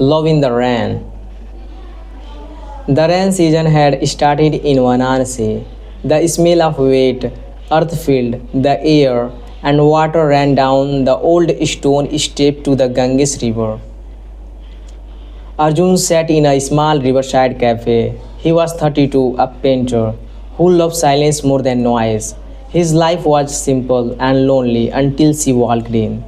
Love in the Rain. The rain season had started in Varanasi. The smell of wet earth filled the air, and water ran down the old stone step to the Ganges river. Arjun sat in a small riverside cafe. He was 32, a painter who loved silence more than noise. His life was simple and lonely until she walked in.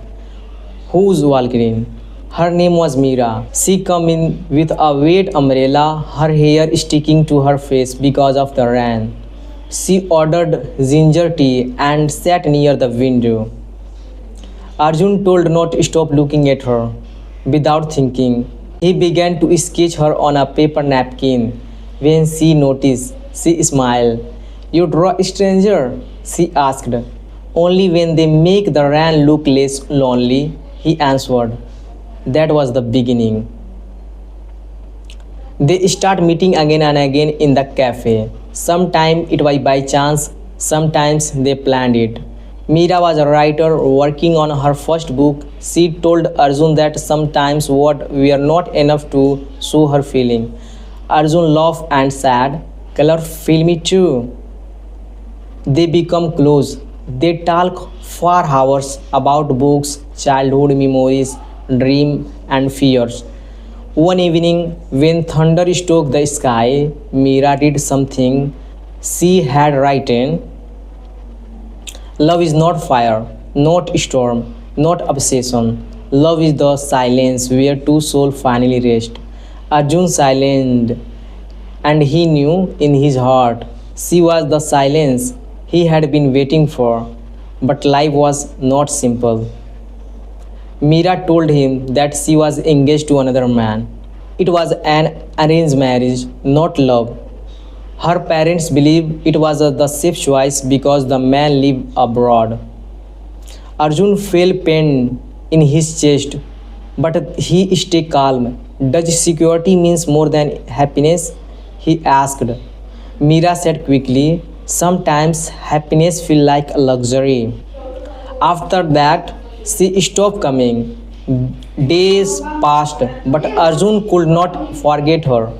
Whose walked in? Her name was Meera. She came in with a wet umbrella, her hair sticking to her face because of the rain. She ordered ginger tea and sat near the window. Arjun told not to stop looking at her. Without thinking, he began to sketch her on a paper napkin. When she noticed, she smiled. You draw a stranger? She asked. Only when they make the rain look less lonely, he answered. That was the beginning. They start meeting again and again in the cafe. Sometimes it was by chance, sometimes they planned it. Meera was a writer working on her first book. She told Arjun that sometimes words were not enough to show her feeling. Arjun laughed and said, "Color feel me too." They become close. They talk for hours about books, childhood memories, dreams, and fears. One evening, when thunder struck the sky, Meera did something she had written. Love is not fire, not storm, not obsession. Love is the silence where two souls finally rest. Arjun silent, and he knew in his heart she was the silence he had been waiting for. But life was not simple. Meera told him that she was engaged to another man. It was an arranged marriage, not love. Her parents believed it was the safe choice because the man lived abroad. Arjun felt pain in his chest, but he stayed calm. Does security means more than happiness? He asked. Meera said quickly, sometimes happiness feels like a luxury. After that, she stopped coming. Days passed, but Arjun could not forget her.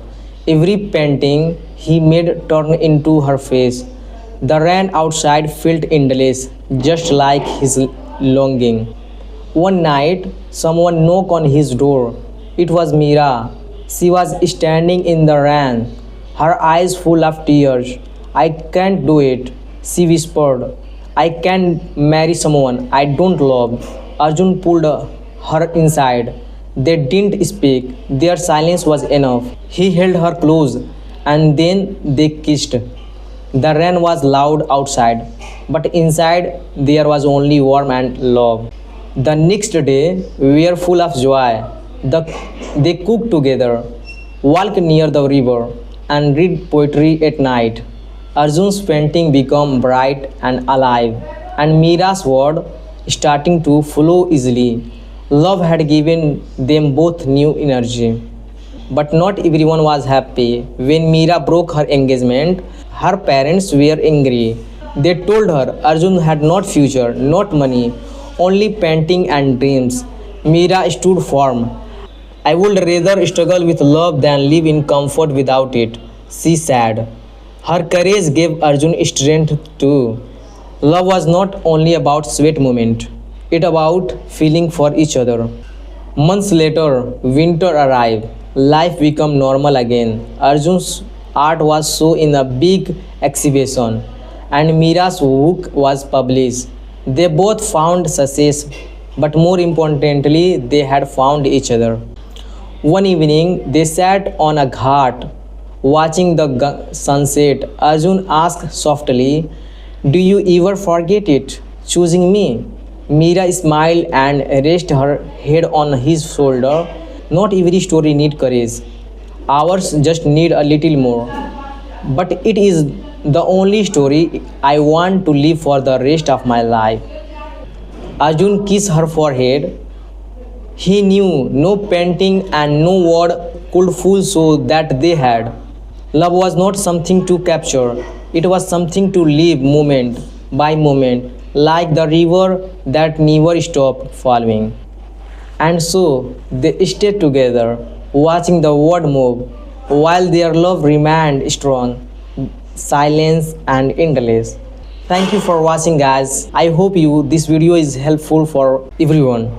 Every painting he made turned into her face. The rain outside felt endless, just like his longing. One night, someone knocked on his door. It was Meera. She was standing in the rain, her eyes full of tears. I can't do it, she whispered. I can't marry someone I don't love. Arjun pulled her inside. They didn't speak. Their silence was enough. He held her close and then they kissed. The rain was loud outside, but inside there was only warmth and love. The next day were full of joy. They cooked together, walked near the river, and read poetry at night. Arjun's painting became bright and alive, and Meera's word starting to flow easily. Love had given them both new energy. But not everyone was happy. When Meera broke her engagement, her parents were angry. They told her Arjun had not future, not money, only painting and dreams. Meera stood firm. I would rather struggle with love than live in comfort without it, she said. Her courage gave Arjun strength too. Love was not only about sweet moment, it about feeling for each other. Months later, winter arrived. Life became normal again. Arjun's art was shown in a big exhibition, and Meera's book was published. They both found success, but more importantly, they had found each other. One evening, they sat on a ghat watching the sunset. Arjun asked softly, do you ever forget it, choosing me? Meera smiled and rested her head on his shoulder. Not every story needs courage. Ours just need a little more. But it is the only story I want to live for the rest of my life. Arjun kissed her forehead. He knew no painting and no word could fool so that they had. Love was not something to capture, it was something to live moment by moment, like the river that never stopped flowing. And so they stayed together, watching the world move, while their love remained strong, silence and endless. Thank you for watching, guys. I hope you this video is helpful for everyone.